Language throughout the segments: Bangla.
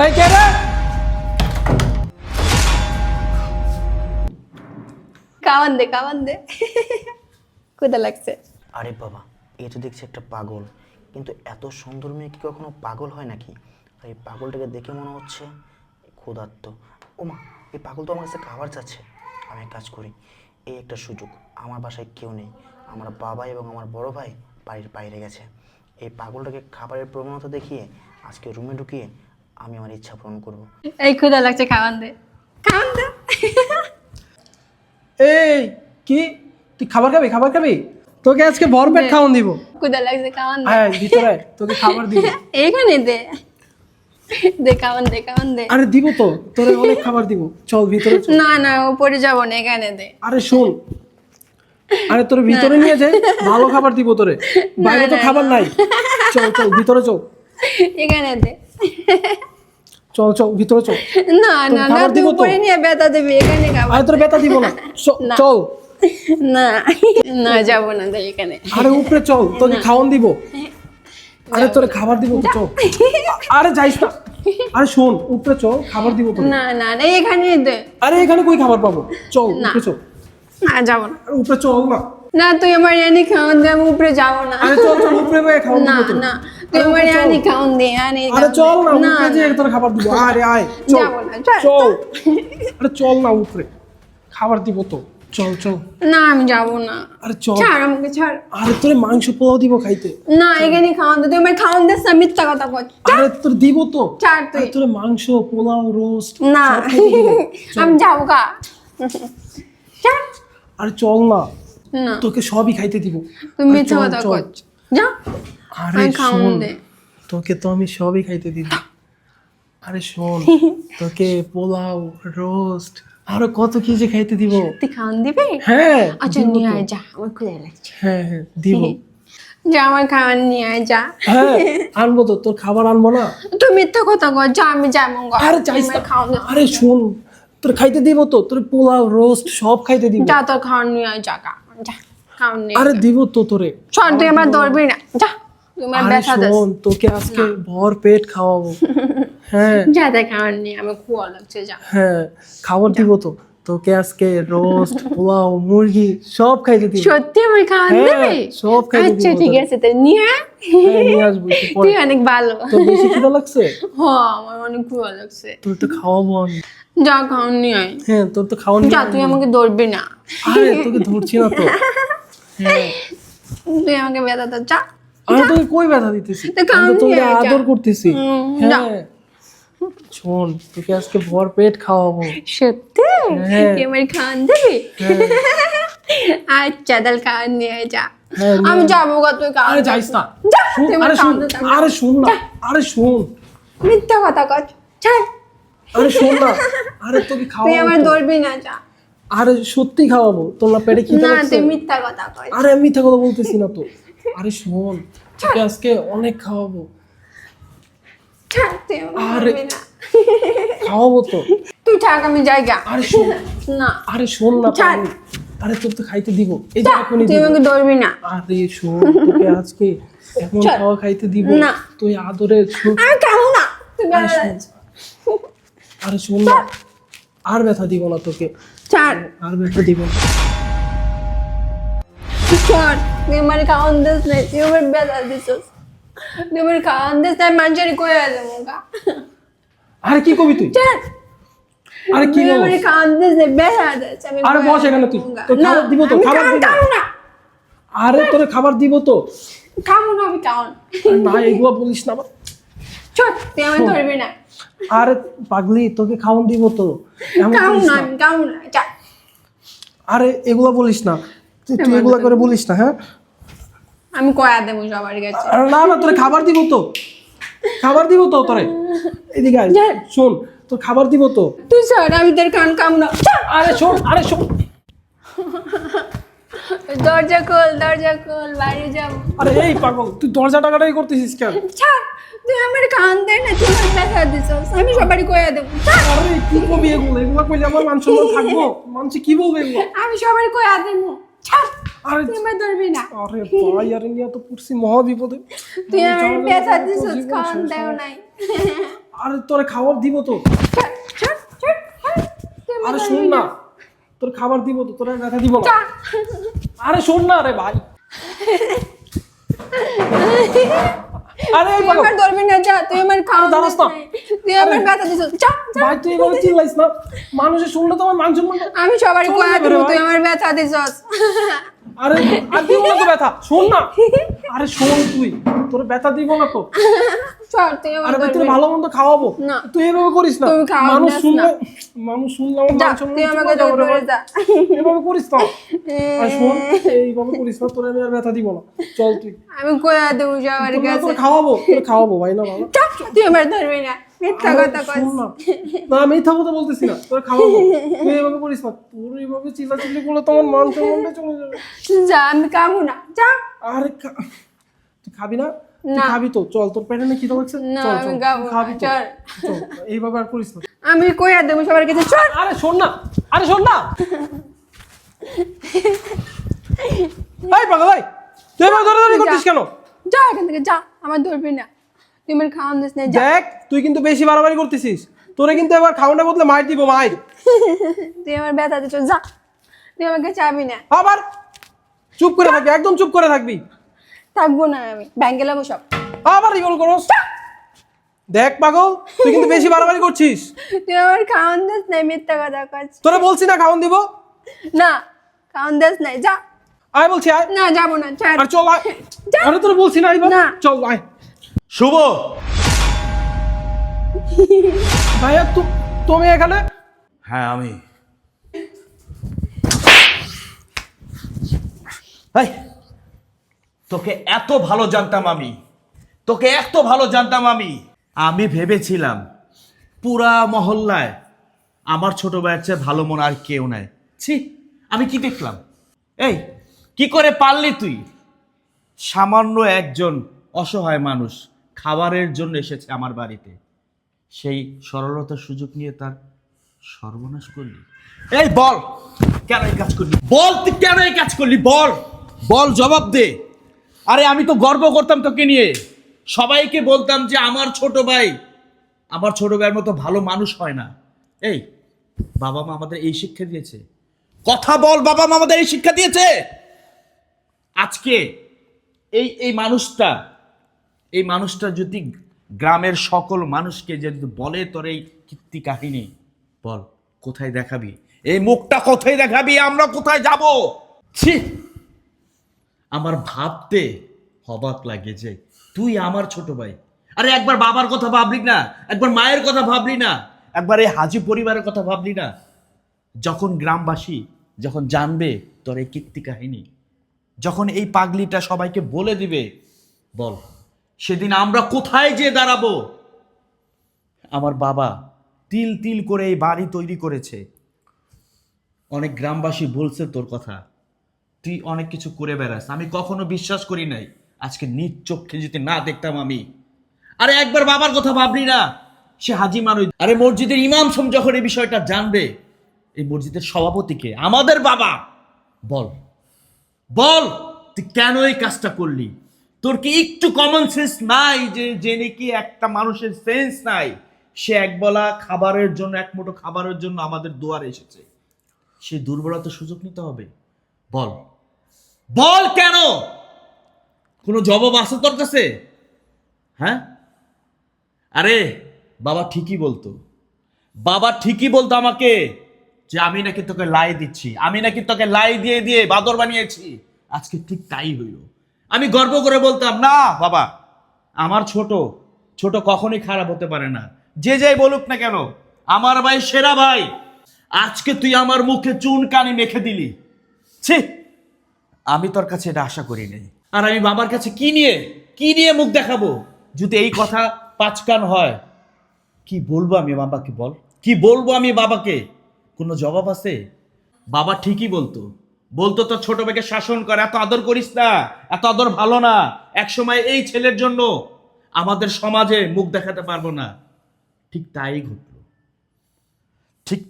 এই কে রে? কামান দে কোথা লাগছে? আরে বাবা, এ তো দেখছি একটা পাগল, কিন্তু এত সুন্দর মেয়ে কি কখনো পাগল হয় নাকি? আর এই পাগলটাকে দেখে মনে হচ্ছে ক্ষুধার্ত। ওমা, এই পাগল তো আমার কাছে খাবার চাচ্ছে। আমি এক কাজ করি, এই একটা সুযোগ, আমার বাসায় কেউ নেই, আমার বাবা এবং আমার বড় ভাই বাড়ির বাইরে গেছে। এই পাগলটাকে খাবারের প্রবণতা দেখিয়ে আজকে রুমে ঢুকিয়ে আমি আমার ইচ্ছা পূরণ করবো। এই কোথা লাগছে, কামান দে। এই কি, তুই খাবার খাবি? তোকে আজকে ভরপেট খাওয়ান দিব। কোথা লাগছে, কামান দে। হ্যাঁ, ভিতরে আয়, তোকে খাবার দিব। এইখানে দে কামান দে। আরে দিব তো, তোরে অনেক খাবার দিব। চল ভিতরে চল। না উপরে যাবো না, এখানে দে। আরে শোন, আরে তোর ভিতরে নিয়ে যাই, ভালো খাবার দিব তোরে। বাইরে তো খাবার নাই। চল ভিতরে চল। এখানে দে। চল ভিতরে চল। না খাবার তুই দিব তো? উপরে নিয়ে ব্যথা দিবি, এখানে খাবার। আরে তোর ব্যথা দিব না। না। চল। না যাবো না, দে এখানে। আরে উপরে চল, তোকে খাওয়ান দিব। আরে তোরে খাবার দিব তো, চল। আরে যাইস না। আরে শোন, উপরে চল, খাবার দিব তোকে। না এখানে দে। আরে এখানে কই খাবার পাবো? চল উপরে চল। না যাবো না। আরে উপরে চল না। না তুই আমার এনে খাওয়ান দে, আমি উপরে যাবো না। আরে চল উপরে গিয়ে খাওয়ান দিব তোকে। না তুই আমার এনে খাওয়ান দে, আরে চল না, উপরে যে তোর খাবার দিব। আরে আয়, চল। যাবো না, চল। আরে চল না, উপরে খাবার দিব তো। চল। না আমি যাবো না। আরে চল। ছাড় আমাকে, ছাড়। আরে তোরে মাংস পোলাও দিব খাইতে। না এখানে খাওয়ান দে, তুই আমার খাওয়ান দে, মিথ্যা কথা বল। আরে তোর দিব তো। ছাড় তুই। আরে তোরে মাংস পোলাও রোস্ট না সব খাইতে দিব। আমি যাবো গা। ছাড়। আরে চল না, না তোকে সবই খাইতে দিব। তুই আরে মিথ্যা চল, কথা চল। কর। যা। আরে আমি খাওয়ান শোন, দে। তোকে তো আমি সবই খাইতে দিব। আরে শোন, তোকে পোলাও রোস্ট আরো কত কি যে খাইতে দিব। তুই খাওয়ান দিবি? হ্যাঁ আচ্ছা দিব নিয়ে তো। আয়, যা, আমার ক্ষুধা লাগছে। হ্যাঁ দিব। যা আমার খাওয়ান নিয়ে আয়, যা। হ্যাঁ আনবো তো, তোর খাবার আনবো না? তুই মিথ্যা কথা কর, যা আমি যাবো গা। আরে চাইস আমার না। খাওয়ান দে। আরে শোন, তোর খাইতে দিব তো, তোর পোলাও রোস্ট সব খাইতে দিব। যা তোর খাওয়ান নিয়ে আয়, যা গা, যা খাওয়ান নিয়ে আরে দিব তো তোরে। সর, তুই আমার ধরবি না, যা। তুই আমার আরে ব্যথা দিস। শোন, তোকে আজকে ভর পেট খাওয়াবো। হ্যাঁ যা দেখ খাওয়ান নিয়ে, আমার খুয়া লাগছে, যা। হ্যাঁ, খাবার দিব তো তোকে আজকে। রোস্ট পোলাও মুরগি সব খাইতে দিব। সত্যি আমার খাওয়ান হ্যাঁ, দেবে? সব খাইতে দিব আচ্ছা ঠিক তোরে। আছে, তাই নিয়ে আয়। হ্যাঁ, নিয়ে আসবো একটু পরে। তুই অনেক ভালো। তোর বেশি খিদা লাগছে? আমার অনেক খুয়া লাগছে। তোর তো খাওয়াবো আমি। যা খাওয়ান নিয়ে আয়। হ্যাঁ, তোর তো খাওয়ান যা, তুই আমাকে ধরবি না। আরে তোকে ধরছি না তো। হ্যাঁ, তুই আমাকে ব্যথা দর, যা। আমি তোকে কই ব্যথা দিতেছি? তো খাওয়ান আমি তো তোকে নিয়ে আয়, যা। আদর করতেছি। যা। হ্যাঁ শোন, তোকে আজকে ভর পেট খাওয়াবো। সত্যি? হ্যাঁ। তুই আমার খাওয়ান দিবি? হ্যাঁ। আচ্ছা তাহলে খাওয়ান নিয়ে আয়, যা। হ্যাঁ, নিয়ে আমি যাবো গা, তুই খাওয়ান আরে দে। যাইস না। যা, শোন, তুই আমার আরে খাওয়ান শোন, দে, আরে শোন না। যা। আরে শোন, মিথ্যা কথা কর, ছাড়। আরে শোন না। আরে তোকে তুই খাওয়াবো আমার তো। ধরবি না, যা। আরে সত্যি খাওয়াবো, তোর না পেটে খিদা না লাগছে? তুই মিথ্যা কথা কর। আরে আমি মিথ্যা কথা বলতেছি না তো। আরে শোন, তোকে আজকে অনেক খাওয়াবো। ছাড়, তুই আমাকে আরে ধরবি না। খাওয়াবো তো। তুই থাক, আমি জায়গা। আরে শোন, না আরে শোন না ছাড়। পাগল। আরে তোর তো খাইতে দিব, এই যে যা, এখনই তুই দিব। আমাকে ধরবি না। আরে শোন, তোকে আজকে এমন ছাড়। খাওয়া খাইতে দিব, না। তুই আদরে আমি খাবো না, তুই আরে বেড়া শোন, আরে শোন না, আর ব্যথা দিব না তোকে, ছাড়। আর ব্যথা দিব না। ছাড়, তুই আমার খাওয়ান দিস না, তুই আমার ব্যথা দিছিস। তুই আমার খাওয়ান দিস না, মানুষের কয়ে দেবো গা। আরে কি কবি তুই? ছাড়। আরে কি তুই আমার বলছিস? খাওয়ান দিস না, ব্যথা দিস। আমি আরে কয়ে বস এখানে তুই। দেবো গা। তোর না, খাবার দিব তো, আমি খাবার দিব। খাবো না। আরে তোরে খাবার দিব তো। খাবো না, আমি খাওয়ান। আরে না, এগুলো বলিস না আবার। ছোট, তুই আমার ধরবি না। আরে পাগলি, তোকে খাওয়ান দিব তো, এমন খাবো করিস না, না। আমি খাবো না, ছাড়। আরে এগুলো বলিস না, তুই এগুলা করে বলিস না। হ্যাঁ, আমি কয়া দেবো সবার কাছে। আরে না না, তোরে খাবার দিব তো, খাবার দিব তো তোরে। এদিকে আয়, যা। শোন, তোর খাবার দিব তো। তুই ছাড়, আমি তোর কান কাম না। ছাড়। আরে শোন, আরে শোন। দরজা খোল, বাইরে যাবো। আরে এই পাগল, তুই দরজা টাকাটাই করতেছিস কেন? ছাড়, তুই আমার কান দে না, তুই আমার ব্যথা দিছিস। আমি সবারই কয়া দেবো। ছাড়। আরে কি কবি এগুলো? এগুলো কইলে আমার মান সম্মান থাকবো? মানুষ কি বলবে এগুলো? আমি সবারই কয়া দেবো। ছাড়, আরে তুই আমার ধরবি না। আরে ভাই, আরে নিয়ে তো পড়ছি মহা বিপদে। তুই আমার তাহলে ব্যথা তো দিছিস, জীবন খাওয়ান শেষ দেও হবে। নাই। আরে তোরে খাবার দিব তো। আরে শোন না, তোর খাবার দিব তো, তোর ব্যথা দিব না। আরে শোন না রে ভাই। আরে এই পাগল, আমার ধরবি না, যা তুই আমার খাওয়া দাঁড়াস না। তুই আমার ব্যথা দিছিস, যা ভাই তুই এভাবে চিল্লাইস না, মানুষে শুনলে তো আমার মান সম্মান। আমি সবারই চল কয়া না দিব বেরো তুই ভাই। আমার ব্যথা দিছস। আরে আর দিব না তো ব্যথা, শোন না। আরে শোন তুই, তোর ব্যথা দিব না তো। চল তুই আমার আরে ভাই তোর ধরবি ভালো মন্দ খাওয়াবো, না। তুই এভাবে করিস না। তুমি খাওয়াবি মানুষ না। শুনলে, মানুষ শুনলে আমার যা মান সম্মান তুই আমাকে চলে যাবে রে ধরে ভাই। যা। এভাবে করিস না। আর শোন, এইভাবে করিস না, তোর আমি আর ব্যথা দিব না। চল তুই, আমি কয়া দেব সবার তোর কাছে। তোর খাওয়াবো ভাই না বাবা। যা, তুই আমার ধরবি না, মিথ্যা আরে কথা কইস। শোন না, না আমি মিথ্যা কথা বলতেছি না, তোর খাওয়াবো। তুই এভাবে করিস না, তোর এইভাবে চিল্লাচিল্লি করলে তো আমার মান সম্মানটা চলে যাবে। যা, আমি খাবো না, যা। আরে তুই খাবি না? তুই না। খাবি তো, চল তোর পেটে না খিদে লাগছে, না, চল আমি চল খাবো না, খাবি তো, চল। চল এইভাবে আর করিস না। আমি কয়া দেব সবার কাছে, চল। আরে শোন না, আরে শোন না। এই পাগল ভাই, তুই এভাবে ধরে করতিস কেন? যা এখান থেকে, যা, আমার ধরবি না। তুই আমার খাওয়ান দিস না, যা। দেখ তুই কিন্তু বেশি বাড়াবাড়ি করতেছিস, তোরে কিন্তু এবার খাওয়ানোর বদলে মার দিব, মার। তুই আমার ব্যথা দিছ, যা। তুই আমাকে চাবি না। আবার চুপ করে থাকবি, একদম চুপ করে থাকবি। থাকবো না আমি, ব্যাংকে লাগবো সব। আবার ইগল করস। দেখ পাগল, তুই কিন্তু বেশি বাড়াবাড়ি করছিস। তুই আমার খাওয়ান দিস না, মিথ্যা কথা কইস। তোরে বলছি না খাওয়ান দিব। না, খাওয়ান দিস না, যা। আয় বলছি আয়। না, যাবো না, ছাড়। আর চল আয়। যা। আরে তোরে বলছি না আইবা। না। চল আয়। শুভ, ভাইয়া তুমি এখানে? হ্যাঁ আমি। এই, তোকে এত ভালো জানতাম আমি, তোকে এত ভালো জানতাম আমি ভেবেছিলাম পুরা মহল্লায় আমার ছোট ভাইয়ের চেয়ে ভালো মন আর কেউ নাই। ছি, আমি কি দেখলাম? এই, কি করে পারলি তুই? সামান্য একজন অসহায় মানুষ খাবারের জন্য এসেছে আমার বাড়িতে, সেই সরলতার সুযোগ নিয়ে তার সর্বনাশ করলি। এই বল, কেন এই কাজ করলি? বল তুই কেন এই কাজ করলি? বল বল, জবাব দে। আরে আমি তো গর্ব করতাম তোকে নিয়ে, সবাইকে বলতাম যে আমার ছোট ভাইয়ের মতো ভালো মানুষ হয় না। এই, বাবা মা আমাদের এই শিক্ষা দিয়েছে। কথা বল, বাবা মা আমাদের এই শিক্ষা দিয়েছে। আজকে এই মানুষটা যদি গ্রামের সকল মানুষকে যদি বলে তোর এই কীর্তি কাহিনী, বল কোথায় দেখাবি? এই মুখটা কোথায় দেখাবি? আমরা কোথায় যাব? ছি, আমার ভাবতে অবাক লাগে যে তুই আমার ছোট ভাই। আরে একবার বাবার কথা ভাবলি না? একবার মায়ের কথা ভাবলি না? একবার এই হাজি পরিবারের কথা ভাবলি না? যখন গ্রামবাসী যখন জানবে তোর এই কীর্তি কাহিনী, যখন এই পাগলিটা সবাইকে বলে দিবে, বল সেদিন আমরা কোথায় যেয়ে দাঁড়াবো? আমার বাবা তিল তিল করে এই বাড়ি তৈরি করেছে। অনেক গ্রামবাসী বলছে তোর কথা, তুই অনেক কিছু করে বেড়াস। আমি কখনো বিশ্বাস করি নাই, আজকে নিজ চোখে যদি না দেখতাম আমি। আরে একবার বাবার কথা ভাবলি না? সে হাজি মানুষ। আরে মসজিদের ইমাম সাহেব যখন এই বিষয়টা জানবে, এই মসজিদের সভাপতিকে আমাদের বাবা, বল বল তুই কেন এই কাজটা করলি? তোর কি একটু কমন সেন্স নাই? যে নাকি একটা মানুষের সেন্স নাই, সে একবেলা খাবারের জন্য, এক মুঠো খাবারের জন্য আমাদের দুয়ারে এসেছে, সে দুর্বলতার সুযোগ নিতে হবে? বল বল কেন? কোনো জবাব আছে তোর কাছে? হ্যাঁ? আরে বাবা ঠিকই বলতো আমাকে যে আমি নাকি তোকে লাই দিচ্ছি, আমি নাকি তোকে লাই দিয়ে দিয়ে বাদর বানিয়েছি। আজকে ঠিক তাই হইল। আমি গর্ব করে বলতাম, না বাবা, আমার ছোট কখনোই খারাপ হতে পারে না, যে যাই বলুক না কেন, আমার ভাই সেরা ভাই। আজকে তুই আমার মুখে চুন কানি মেখে দিলি। ছি, আমি তোর কাছে এটা আশা করি নাই। আর আমি বাবার কাছে কি নিয়ে মুখ দেখাবো? যদি এই কথা পাঁচকান হয়, কি বলবো আমি বাবাকে? বল, কি বলবো আমি বাবাকে? কোনো জবাব আছে? বাবা ঠিকই বলতো তোর ছোট ভাইকে শাসন কর, এত আদর করিস না, এত আদর ভালো না। একসময় এই ছেলের জন্য আমাদের সমাজে মুখ দেখাতে পারবো না। ঠিক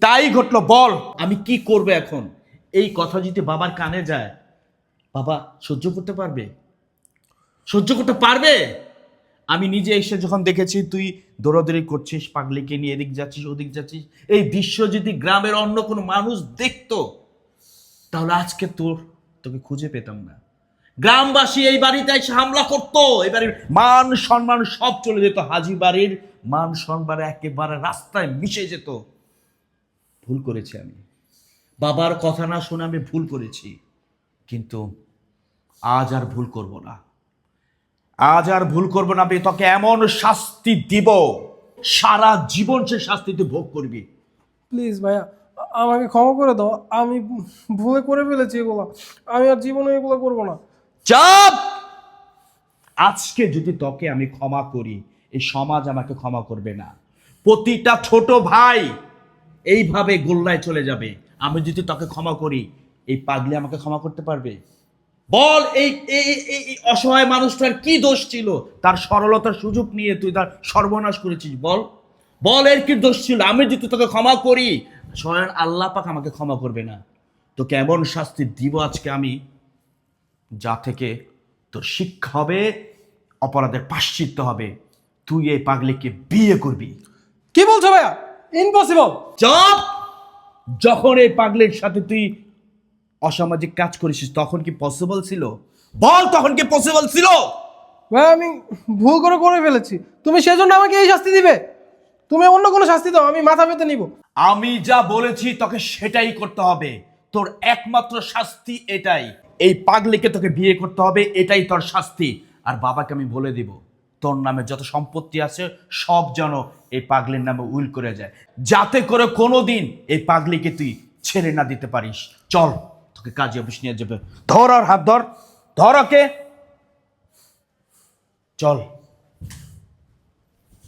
তাই ঘটলো। বল আমি কি করবো এখন? এই কথা যদি বাবার কানে যায়, বাবা সহ্য করতে পারবে? আমি নিজে এসে যখন দেখেছি তুই দৌড়াদৌড়ি করছিস, পাগলিকে নিয়ে এদিক যাচ্ছিস ওদিক যাচ্ছিস, এই দৃশ্য যদি গ্রামের অন্য কোনো মানুষ দেখতো তাহলে আজকে তোকে খুঁজে পেতাম না। গ্রামবাসী এই বাড়িতে এসে হামলা করতো, এই বাড়ির মান সম্মান সব চলে যেত, হাজি বাড়ির মান সম্মান একেবারে রাস্তায় মিশে যেত। ভুল করেছি আমি, বাবার কথা না শুনে আমি ভুল করেছি, কিন্তু আজ আর ভুল করব না, আজ আর ভুল করব না। আমি তোকে এমন শাস্তি দিব, সারা জীবন সে শাস্তি তুই ভোগ করবি। প্লিজ ভাইয়া, আমাকে ক্ষমা করে দাও, আমি ভুলে করে ফেলেছি এগুলো, আমি আর জীবনে এগুলো করবো না। চাপ! আজকে যদি তোকে আমি ক্ষমা করি, এই সমাজ আমাকে ক্ষমা করবে না। প্রতিটা ছোট ভাই এইভাবে গোল্লায় চলে যাবে। আমি যদি তোকে ক্ষমা করি, এই পাগলি আমাকে ক্ষমা করতে পারবে? বল, এই অসহায় মানুষটার কি দোষ ছিল? তার সরলতার সুযোগ নিয়ে তুই তার সর্বনাশ করেছিস। বল বল, এর কি দোষ ছিল? আমি যদি তোকে ক্ষমা করি, স্বয়ং আল্লাহ পাক আমাকে ক্ষমা করবে না। তোকে এমন শাস্তি দিব আজকে আমি, যা থেকে তোর শিক্ষা হবে, অপরাধের প্রায়শ্চিত্ত হবে। তুই এই পাগলিকে বিয়ে করবি। কি বলছো ভাইয়া? ইম্পসিবল। চুপ! যখন এই পাগলির সাথে তুই অসামাজিক কাজ করেছিস তখন কি পসিবল ছিল? বল, তখন কি পসিবল ছিল? ভাই আমি ভুল করে ফেলেছি, তুমি সেজন্য আমাকে এই শাস্তি দিবে? তুমি অন্য কোনো শাস্তি দাও, আমি মাথা পেতে নিব। আমি যা বলেছি তোকে সেটাই করতে হবে। তোর একমাত্র শাস্তি এটাই, এই পাগলিকে তোকে বিয়ে করতে হবে, এটাই তোর শাস্তি। আর বাবাকে আমি বলে দিব, তোর নামে যত সম্পত্তি আছে সব যেন এই পাগলির নামে উইল করে যায়, যাতে করে কোনোদিন এই পাগলিকে তুই ছেড়ে না দিতে পারিস। চল, তোকে কাজী অফিস নিয়ে যাবে। ধর আর হাত ধর, ধর ওকে, চল।